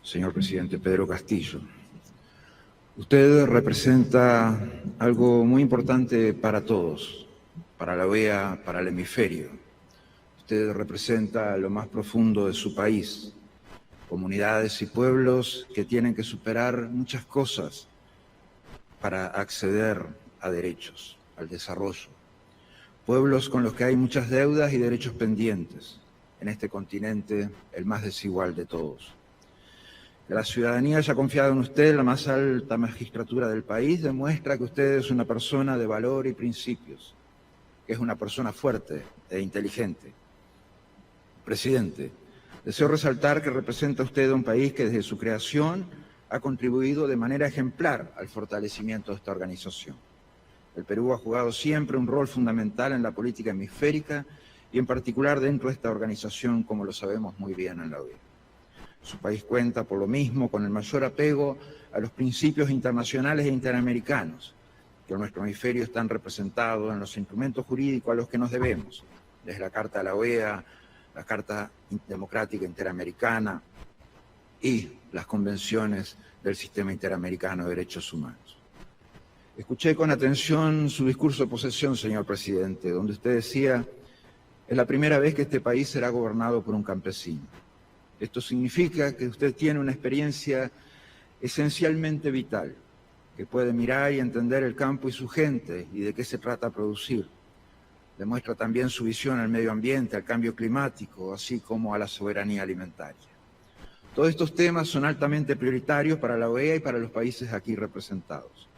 Señor presidente Pedro Castillo, usted representa algo muy importante para todos, para la OEA, para el hemisferio. Usted representa lo más profundo de su país, comunidades y pueblos que tienen que superar muchas cosas para acceder a derechos, al desarrollo. Pueblos con los que hay muchas deudas y derechos pendientes, en este continente el más desigual de todos. Que la ciudadanía haya confiado en usted, la más alta magistratura del país, demuestra que usted es una persona de valor y principios, que es una persona fuerte e inteligente. Presidente, deseo resaltar que representa usted a un país que desde su creación ha contribuido de manera ejemplar al fortalecimiento de esta organización. El Perú ha jugado siempre un rol fundamental en la política hemisférica y en particular dentro de esta organización, como lo sabemos muy bien en la OEA. Su país cuenta, por lo mismo, con el mayor apego a los principios internacionales e interamericanos, que en nuestro hemisferio están representados en los instrumentos jurídicos a los que nos debemos, desde la Carta de la OEA, la Carta Democrática Interamericana y las convenciones del Sistema Interamericano de Derechos Humanos. Escuché con atención su discurso de posesión, señor presidente, donde usted decía: es la primera vez que este país será gobernado por un campesino. Esto significa que usted tiene una experiencia esencialmente vital, que puede mirar y entender el campo y su gente y de qué se trata producir. Demuestra también su visión al medio ambiente, al cambio climático, así como a la soberanía alimentaria. Todos estos temas son altamente prioritarios para la OEA y para los países aquí representados.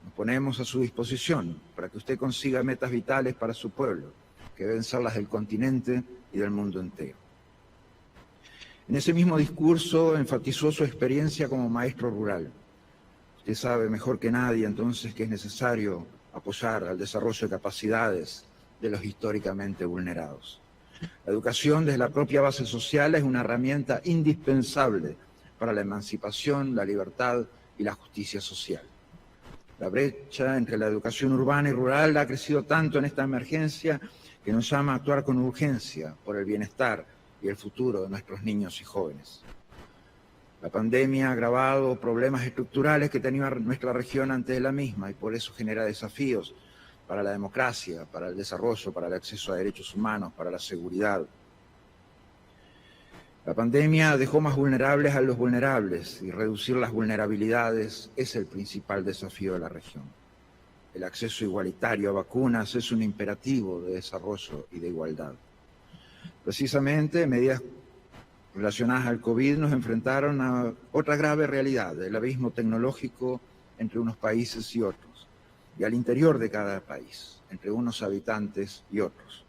Nos ponemos a su disposición para que usted consiga metas vitales para su pueblo, que deben ser las del continente y del mundo entero. En ese mismo discurso enfatizó su experiencia como maestro rural. Usted sabe mejor que nadie entonces que es necesario apoyar al desarrollo de capacidades de los históricamente vulnerados. La educación desde la propia base social es una herramienta indispensable para la emancipación, la libertad y la justicia social. La brecha entre la educación urbana y rural ha crecido tanto en esta emergencia que nos llama a actuar con urgencia por el bienestar y el futuro de nuestros niños y jóvenes. La pandemia ha agravado problemas estructurales que tenía nuestra región antes de la misma y por eso genera desafíos para la democracia, para el desarrollo, para el acceso a derechos humanos, para la seguridad. La pandemia dejó más vulnerables a los vulnerables y reducir las vulnerabilidades es el principal desafío de la región. El acceso igualitario a vacunas es un imperativo de desarrollo y de igualdad. Precisamente, medidas relacionadas al COVID nos enfrentaron a otra grave realidad, el abismo tecnológico entre unos países y otros, y al interior de cada país, entre unos habitantes y otros.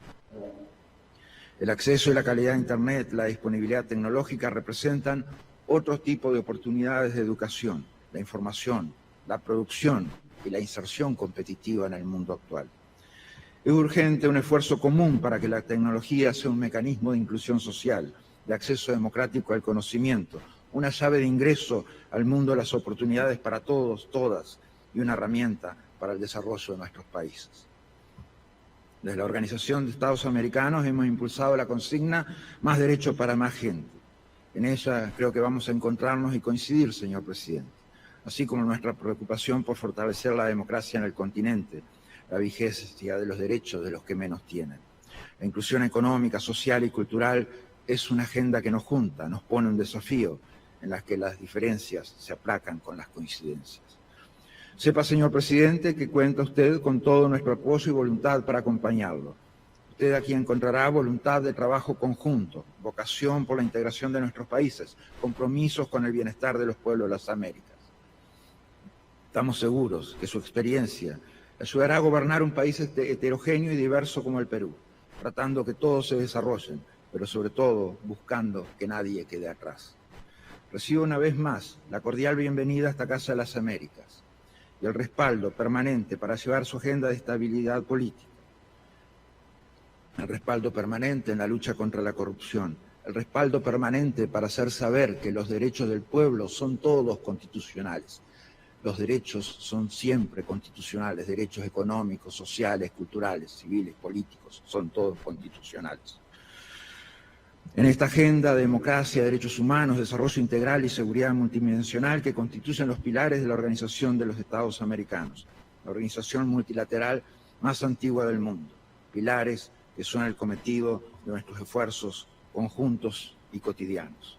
El acceso y la calidad de Internet, la disponibilidad tecnológica representan otro tipo de oportunidades de educación, la información, la producción y la inserción competitiva en el mundo actual. Es urgente un esfuerzo común para que la tecnología sea un mecanismo de inclusión social, de acceso democrático al conocimiento, una llave de ingreso al mundo de las oportunidades para todos, todas, y una herramienta para el desarrollo de nuestros países. Desde la Organización de Estados Americanos hemos impulsado la consigna Más Derecho para Más Gente. En ella creo que vamos a encontrarnos y coincidir, señor presidente, así como nuestra preocupación por fortalecer la democracia en el continente, la vigencia de los derechos de los que menos tienen. La inclusión económica, social y cultural es una agenda que nos junta, nos pone un desafío en la que las diferencias se aplacan con las coincidencias. Sepa, señor presidente, que cuenta usted con todo nuestro apoyo y voluntad para acompañarlo. Usted aquí encontrará voluntad de trabajo conjunto, vocación por la integración de nuestros países, compromisos con el bienestar de los pueblos de las Américas. Estamos seguros que su experiencia ayudará a gobernar un país heterogéneo y diverso como el Perú, tratando que todos se desarrollen, pero sobre todo buscando que nadie quede atrás. Recibo una vez más la cordial bienvenida a esta Casa de las Américas y el respaldo permanente para llevar su agenda de estabilidad política, el respaldo permanente en la lucha contra la corrupción, el respaldo permanente para hacer saber que los derechos del pueblo son todos constitucionales. Los derechos son siempre constitucionales, derechos económicos, sociales, culturales, civiles, políticos, son todos constitucionales. En esta agenda de democracia, derechos humanos, desarrollo integral y seguridad multidimensional que constituyen los pilares de la Organización de los Estados Americanos, la organización multilateral más antigua del mundo, pilares que son el cometido de nuestros esfuerzos conjuntos y cotidianos.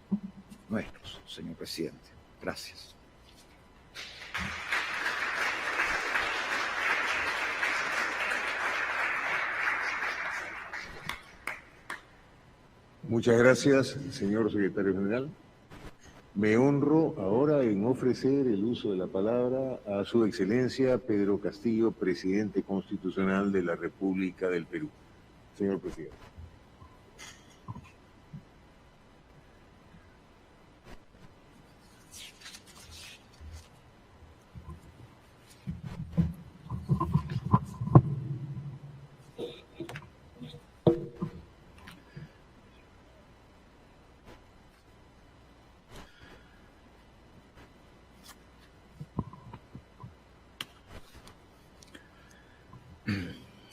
Nuestros, señor presidente. Gracias. Muchas gracias, señor secretario general. Me honro ahora en ofrecer el uso de la palabra a su excelencia Pedro Castillo, presidente constitucional de la República del Perú. Señor presidente.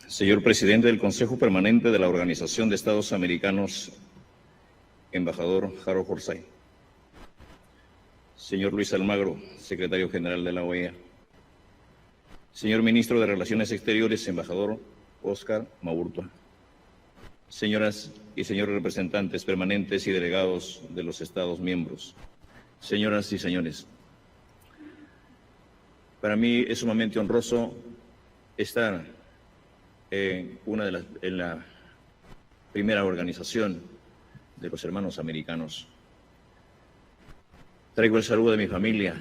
Señor presidente del Consejo Permanente de la Organización de Estados Americanos, embajador Harold Forsyth. Señor Luis Almagro, secretario general de la OEA. Señor ministro de Relaciones Exteriores, embajador Oscar Maurtua. Señoras y señores representantes permanentes y delegados de los Estados miembros. Señoras y señores, para mí es sumamente honroso estar en la primera organización de los hermanos americanos. Traigo el saludo de mi familia,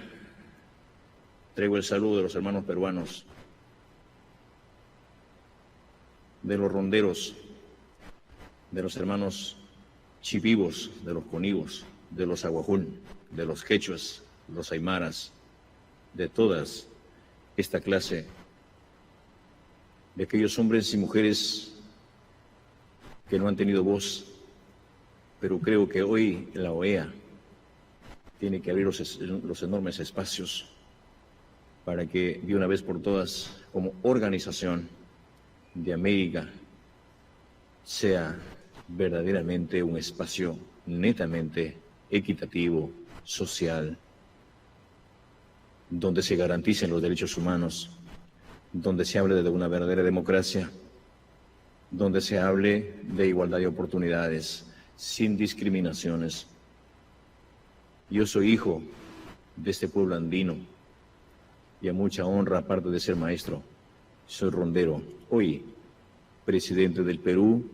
traigo el saludo de los hermanos peruanos, de los ronderos, de los hermanos chipivos, de los conigos, de los aguajún, de los quechuas, los aymaras, de todas esta clase de aquellos hombres y mujeres que no han tenido voz, pero creo que hoy la OEA tiene que abrir los enormes espacios para que de una vez por todas, como organización de América, sea verdaderamente un espacio netamente equitativo, social, donde se garanticen los derechos humanos, donde se hable de una verdadera democracia, donde se hable de igualdad de oportunidades, sin discriminaciones. Yo soy hijo de este pueblo andino y a mucha honra, aparte de ser maestro, soy rondero. Hoy, presidente del Perú,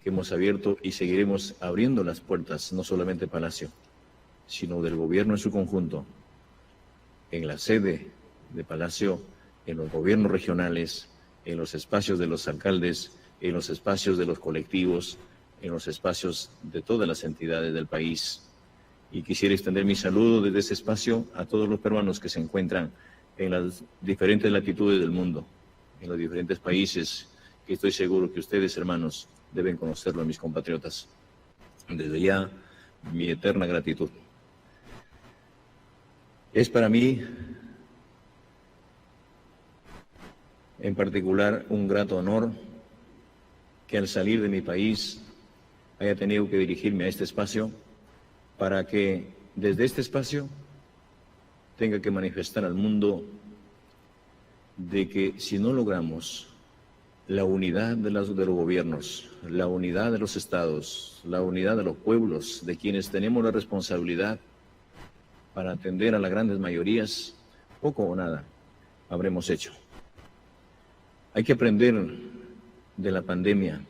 que hemos abierto y seguiremos abriendo las puertas, no solamente Palacio, sino del gobierno en su conjunto, en la sede de Palacio, en los gobiernos regionales, en los espacios de los alcaldes, en los espacios de los colectivos, en los espacios de todas las entidades del país. Y quisiera extender mi saludo desde ese espacio a todos los peruanos que se encuentran en las diferentes latitudes del mundo, en los diferentes países, que estoy seguro que ustedes, hermanos, deben conocerlo, mis compatriotas. Desde ya, mi eterna gratitud. Es para mí, en particular, un grato honor que al salir de mi país haya tenido que dirigirme a este espacio para que desde este espacio tenga que manifestar al mundo de que si no logramos la unidad de los gobiernos, la unidad de los estados, la unidad de los pueblos, de quienes tenemos la responsabilidad para atender a las grandes mayorías, poco o nada habremos hecho. Hay que aprender de la pandemia,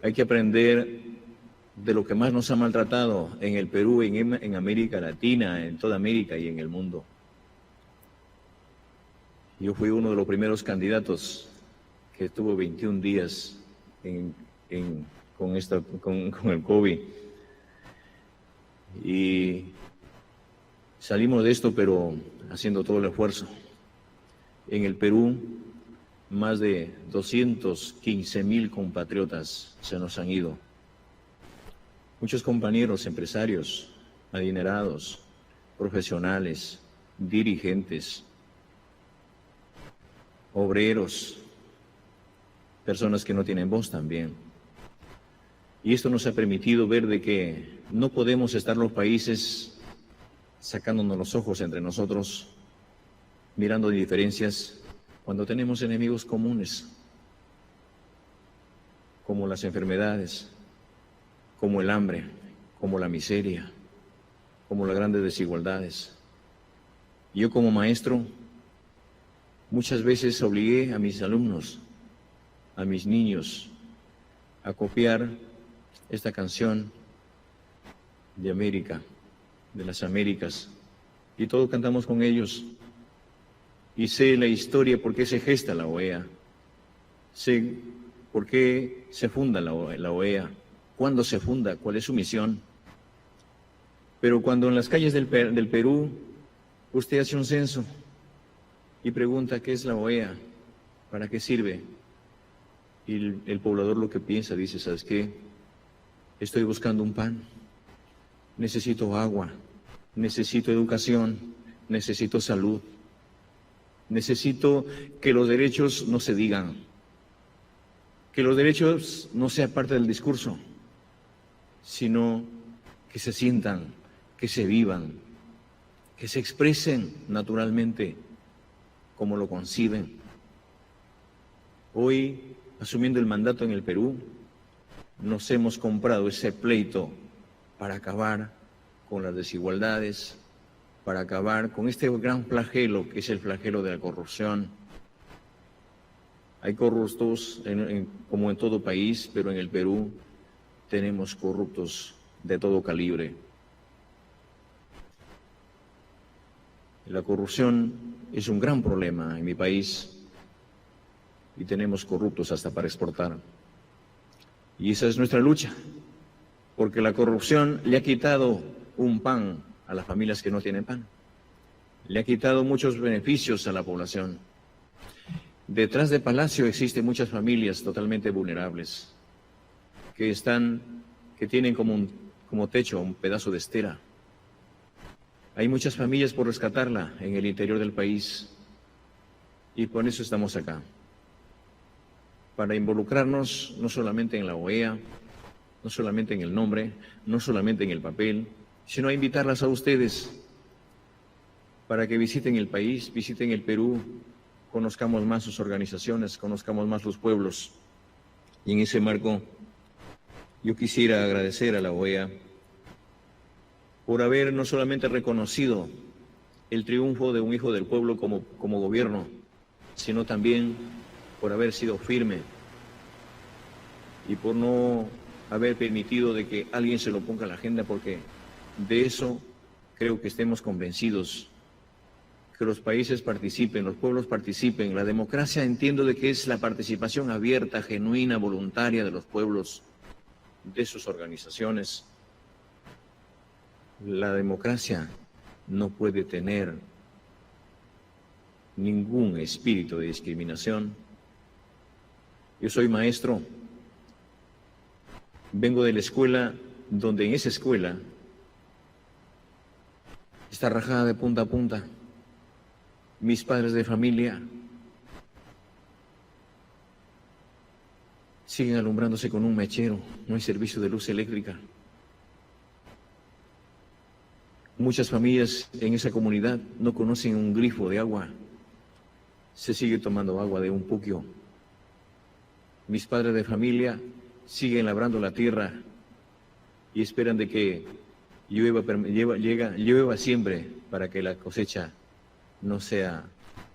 hay que aprender de lo que más nos ha maltratado en el Perú, en América Latina, en toda América y en el mundo. Yo fui uno de los primeros candidatos que estuvo 21 días con el COVID. Y salimos de esto, pero haciendo todo el esfuerzo. En el Perú, más de 215,000 compatriotas se nos han ido. Muchos compañeros empresarios, adinerados, profesionales, dirigentes, obreros, personas que no tienen voz también. Y esto nos ha permitido ver de que no podemos estar los países sacándonos los ojos entre nosotros, mirando diferencias, cuando tenemos enemigos comunes, como las enfermedades, como el hambre, como la miseria, como las grandes desigualdades. Yo como maestro muchas veces obligué a mis alumnos, a mis niños, a copiar esta canción de América, de las Américas, y todos cantamos con ellos. Y sé la historia, por qué se gesta la OEA, sé por qué se funda la OEA, cuándo se funda, cuál es su misión. Pero cuando en las calles del Perú usted hace un censo y pregunta qué es la OEA, para qué sirve, y el poblador lo que piensa, dice, ¿sabes qué? Estoy buscando un pan, necesito agua, necesito educación, necesito salud, necesito que los derechos no se digan, que los derechos no sean parte del discurso, sino que se sientan, que se vivan, que se expresen naturalmente como lo conciben. Hoy, asumiendo el mandato en el Perú, nos hemos comprado ese pleito para acabar con las desigualdades, para acabar con este gran flagelo que es el flagelo de la corrupción. Hay corruptos como en todo país, pero en el Perú tenemos corruptos de todo calibre. La corrupción es un gran problema en mi país y tenemos corruptos hasta para exportar. Y esa es nuestra lucha, porque la corrupción le ha quitado un pan a las familias que no tienen pan. Le ha quitado muchos beneficios a la población. Detrás de Palacio existen muchas familias totalmente vulnerables, que tienen como techo un pedazo de estera. Hay muchas familias por rescatarla en el interior del país y por eso estamos acá, para involucrarnos no solamente en la OEA, no solamente en el nombre, no solamente en el papel, sino a invitarlas a ustedes para que visiten el país, visiten el Perú, conozcamos más sus organizaciones, conozcamos más los pueblos. Y en ese marco, yo quisiera agradecer a la OEA por haber no solamente reconocido el triunfo de un hijo del pueblo como gobierno, sino también por haber sido firme y por no haber permitido de que alguien se lo ponga a la agenda, porque de eso creo que estemos convencidos, que los países participen, los pueblos participen. La democracia entiendo de que es la participación abierta, genuina, voluntaria de los pueblos, de sus organizaciones. La democracia no puede tener ningún espíritu de discriminación. Yo soy maestro, vengo de la escuela donde en esa escuela está rajada de punta a punta. Mis padres de familia siguen alumbrándose con un mechero, no hay servicio de luz eléctrica. Muchas familias en esa comunidad no conocen un grifo de agua, se sigue tomando agua de un puquio. Mis padres de familia siguen labrando la tierra y esperan de que llueva siempre para que la cosecha no sea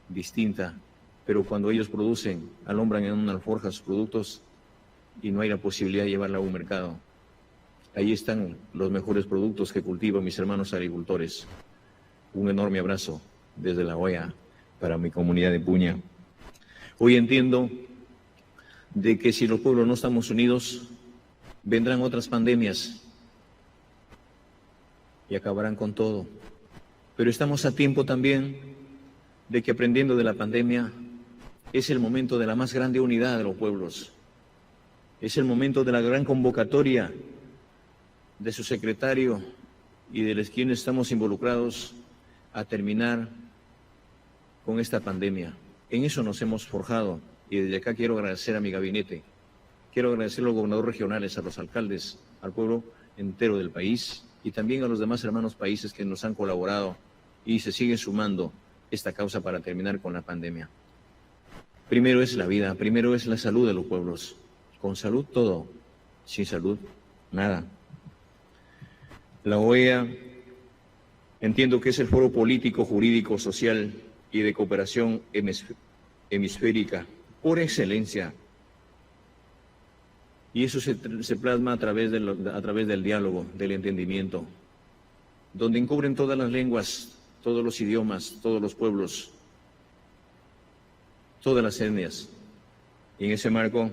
distinta, pero cuando ellos producen, alumbran en una alforja sus productos y no hay la posibilidad de llevarla a un mercado. Ahí están los mejores productos que cultivan mis hermanos agricultores. Un enorme abrazo desde la OEA para mi comunidad de Puña. Hoy entiendo de que si los pueblos no estamos unidos, vendrán otras pandemias y acabarán con todo. Pero estamos a tiempo también de que, aprendiendo de la pandemia, es el momento de la más grande unidad de los pueblos. Es el momento de la gran convocatoria de su secretario y de los quienes estamos involucrados a terminar con esta pandemia. En eso nos hemos forjado y desde acá quiero agradecer a mi gabinete, que Quiero agradecer a los gobernadores regionales, a los alcaldes, al pueblo entero del país y también a los demás hermanos países que nos han colaborado y se siguen sumando esta causa para terminar con la pandemia. Primero es la vida, primero es la salud de los pueblos. Con salud todo, sin salud nada. La OEA entiendo que es el foro político, jurídico, social y de cooperación hemisférica por excelencia. Y eso se plasma a través del diálogo, del entendimiento, donde encubren todas las lenguas, todos los idiomas, todos los pueblos, todas las etnias. Y en ese marco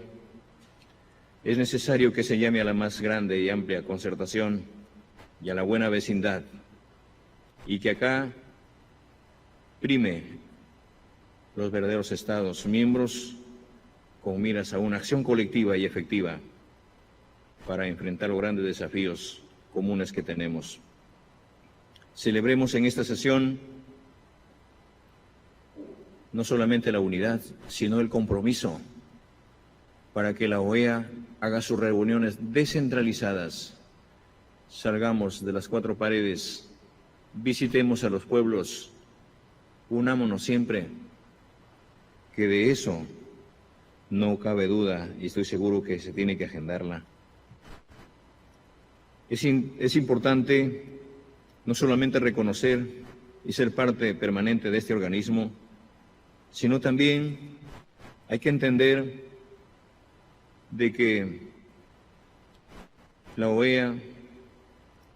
es necesario que se llame a la más grande y amplia concertación y a la buena vecindad, y que acá prime los verdaderos Estados miembros con miras a una acción colectiva y efectiva para enfrentar los grandes desafíos comunes que tenemos. Celebremos en esta sesión no solamente la unidad, sino el compromiso para que la OEA haga sus reuniones descentralizadas. Salgamos de las cuatro paredes, visitemos a los pueblos, unámonos siempre, que de eso no cabe duda y estoy seguro que se tiene que agendarla. Es importante no solamente reconocer y ser parte permanente de este organismo, sino también hay que entender de que la OEA,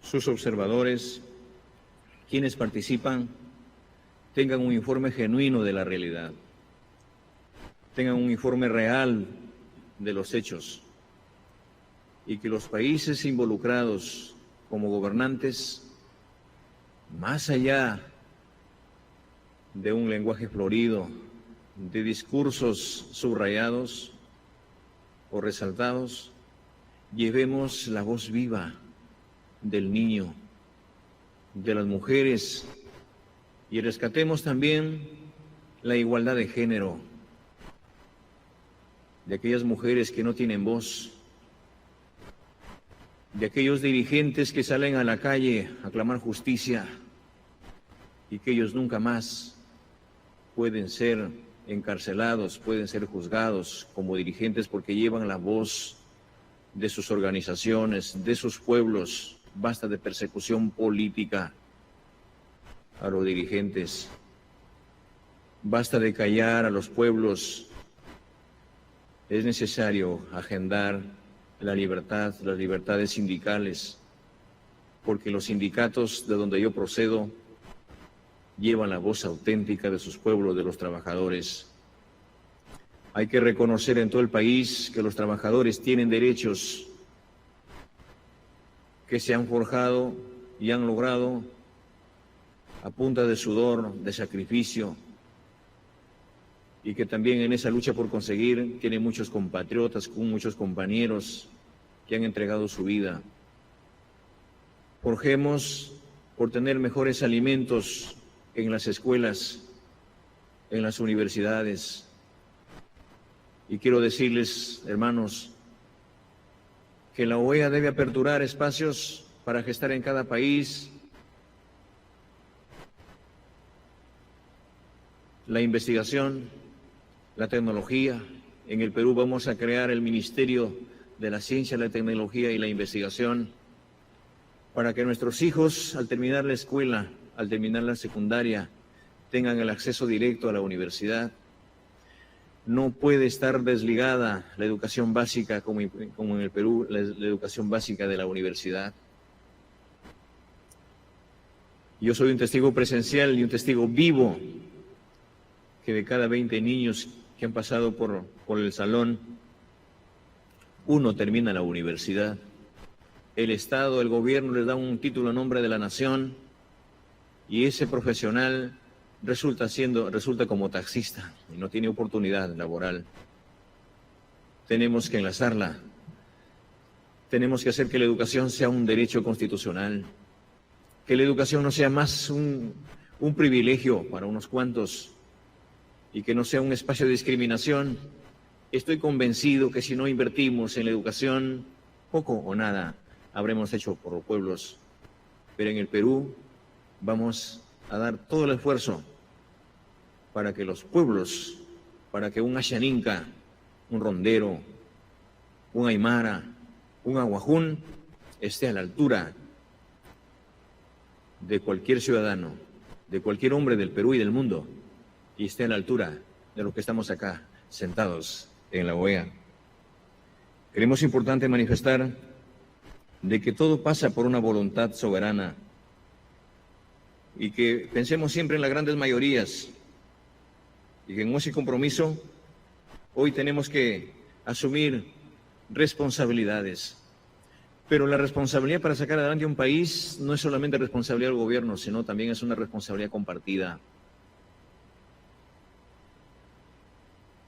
sus observadores, quienes participan, tengan un informe genuino de la realidad, tengan un informe real de los hechos y que los países involucrados como gobernantes, más allá de un lenguaje florido, de discursos subrayados o resaltados, llevemos la voz viva del niño, de las mujeres y rescatemos también la igualdad de género, de aquellas mujeres que no tienen voz, de aquellos dirigentes que salen a la calle a clamar justicia y que ellos nunca más pueden ser encarcelados, pueden ser juzgados como dirigentes porque llevan la voz de sus organizaciones, de sus pueblos. Basta de persecución política a los dirigentes, basta de callar a los pueblos. Es necesario agendar la libertad, las libertades sindicales, porque los sindicatos de donde yo procedo llevan la voz auténtica de sus pueblos, de los trabajadores. Hay que reconocer en todo el país que los trabajadores tienen derechos que se han forjado y han logrado a punta de sudor, de sacrificio, y que también en esa lucha por conseguir tienen muchos compatriotas, muchos compañeros que han entregado su vida. Forjemos por tener mejores alimentos en las escuelas, en las universidades. Y quiero decirles, hermanos, que la OEA debe aperturar espacios para gestar en cada país la investigación, la tecnología. En el Perú vamos a crear el Ministerio de la Ciencia, la Tecnología y la Investigación para que nuestros hijos, al terminar la escuela, al terminar la secundaria, tengan el acceso directo a la universidad. No puede estar desligada la educación básica, como en el Perú, la educación básica de la universidad. Yo soy un testigo presencial y un testigo vivo que de cada 20 niños que han pasado por el salón, uno termina la universidad. El Estado, el gobierno les da un título a nombre de la nación y ese profesional resulta como taxista y no tiene oportunidad laboral. Tenemos que enlazarla. Tenemos que hacer que la educación sea un derecho constitucional, que la educación no sea más un privilegio para unos cuantos y que no sea un espacio de discriminación Estoy convencido que si no invertimos en la educación, poco o nada habremos hecho por los pueblos. Pero en el Perú vamos a dar todo el esfuerzo para que los pueblos, para que un Ashaninka, un Rondero, un Aymara, un Aguajún, esté a la altura de cualquier ciudadano, de cualquier hombre del Perú y del mundo, y esté a la altura de los que estamos acá sentados en la OEA. Creemos importante manifestar de que todo pasa por una voluntad soberana y que pensemos siempre en las grandes mayorías y que en ese compromiso hoy tenemos que asumir responsabilidades. Pero la responsabilidad para sacar adelante un país no es solamente responsabilidad del gobierno, sino también es una responsabilidad compartida.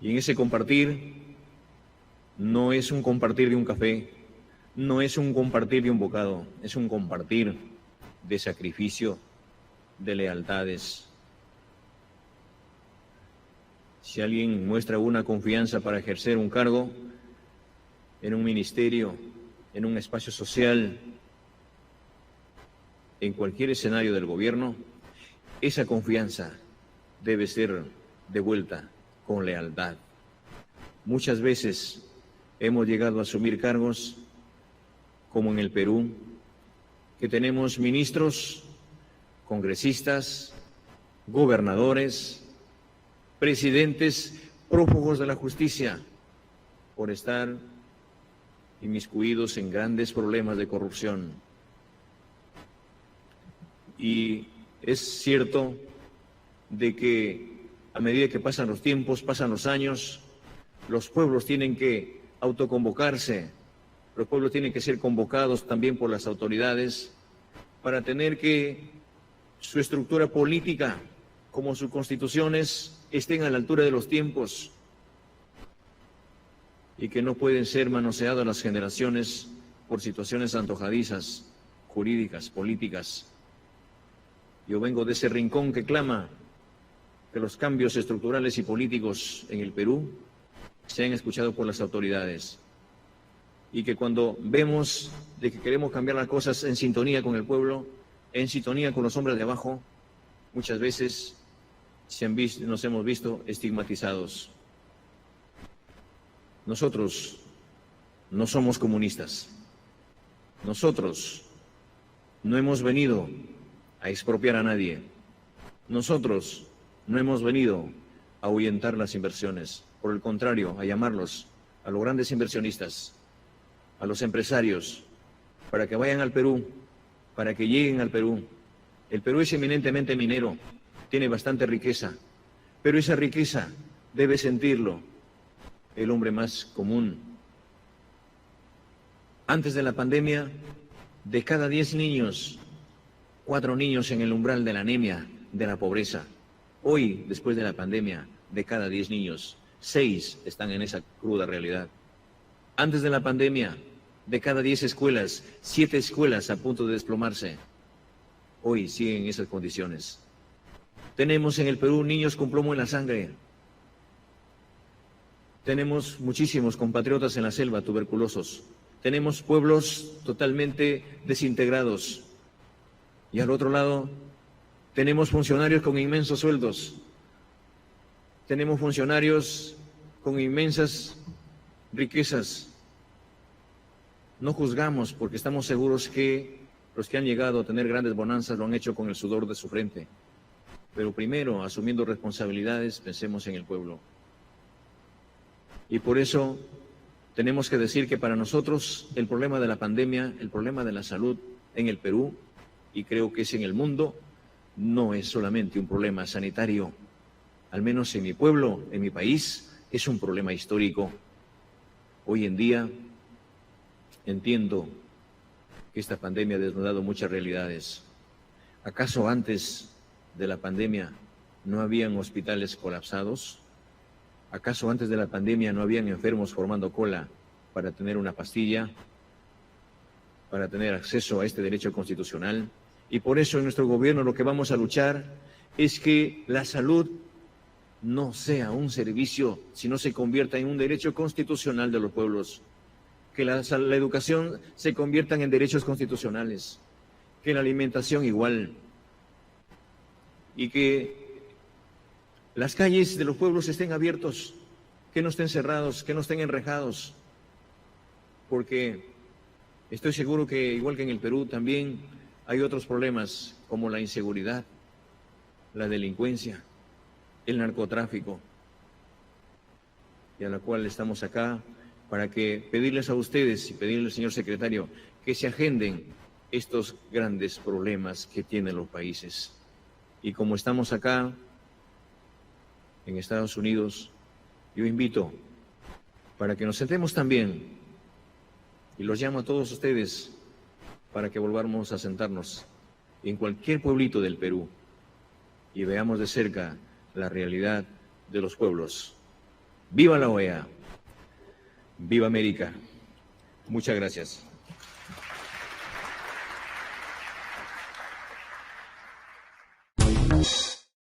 Y en ese compartir no es un compartir de un café, no es un compartir de un bocado, es un compartir de sacrificio, de lealtades. Si alguien muestra una confianza para ejercer un cargo en un ministerio, en un espacio social, en cualquier escenario del gobierno, esa confianza debe ser devuelta con lealtad. Muchas veces hemos llegado a asumir cargos, como en el Perú, que tenemos ministros, congresistas, gobernadores, presidentes prófugos de la justicia por estar inmiscuidos en grandes problemas de corrupción. Y es cierto de que a medida que pasan los tiempos, pasan los años, los pueblos tienen que autoconvocarse, los pueblos tienen que ser convocados también por las autoridades para tener que su estructura política, como sus constituciones, estén a la altura de los tiempos y que no pueden ser manoseadas las generaciones por situaciones antojadizas, jurídicas, políticas. Yo vengo de ese rincón que clama que los cambios estructurales y políticos en el Perú sean escuchados por las autoridades y que cuando vemos de que queremos cambiar las cosas en sintonía con el pueblo, en sintonía con los hombres de abajo, muchas veces nos hemos visto estigmatizados. Nosotros no somos comunistas. Nosotros no hemos venido a expropiar a nadie. Nosotros no hemos venido a ahuyentar las inversiones. Por el contrario, a llamarlos a los grandes inversionistas, a los empresarios, para que vayan al Perú, para que lleguen al Perú. El Perú es eminentemente minero, tiene bastante riqueza, pero esa riqueza debe sentirlo el hombre más común. Antes de la pandemia, de cada 10 niños, 4 niños en el umbral de la anemia, de la pobreza. Hoy, después de la pandemia, de cada 10 niños, 6 están en esa cruda realidad. Antes de la pandemia, de cada 10 escuelas, 7 escuelas a punto de desplomarse. Hoy siguen esas condiciones. Tenemos en el Perú niños con plomo en la sangre. Tenemos muchísimos compatriotas en la selva tuberculosos. Tenemos pueblos totalmente desintegrados. Y al otro lado, tenemos funcionarios con inmensos sueldos. Tenemos funcionarios con inmensas riquezas. No juzgamos porque estamos seguros que los que han llegado a tener grandes bonanzas lo han hecho con el sudor de su frente. Pero primero, asumiendo responsabilidades, pensemos en el pueblo. Y por eso tenemos que decir que para nosotros el problema de la pandemia, el problema de la salud en el Perú, y creo que es en el mundo, no es solamente un problema sanitario. Al menos en mi pueblo, en mi país, es un problema histórico. Hoy en día entiendo que esta pandemia ha desnudado muchas realidades. ¿Acaso antes de la pandemia no habían hospitales colapsados? ¿Acaso antes de la pandemia no habían enfermos formando cola para tener una pastilla, para tener acceso a este derecho constitucional? Y por eso en nuestro gobierno lo que vamos a luchar es que la salud no sea un servicio, sino se convierta en un derecho constitucional de los pueblos. Que la educación se convierta en derechos constitucionales, que la alimentación igual, y que las calles de los pueblos estén abiertos, que no estén cerrados, que no estén enrejados, porque estoy seguro que igual que en el Perú también hay otros problemas como la inseguridad, la delincuencia, el narcotráfico, y a la cual estamos acá para que pedirles a ustedes y pedirle al señor secretario que se agenden estos grandes problemas que tienen los países. Y como estamos acá en Estados Unidos, yo invito para que nos sentemos también, y los llamo a todos ustedes para que volvamos a sentarnos en cualquier pueblito del Perú y veamos de cerca la realidad de los pueblos. ¡Viva la OEA! ¡Viva América! Muchas gracias.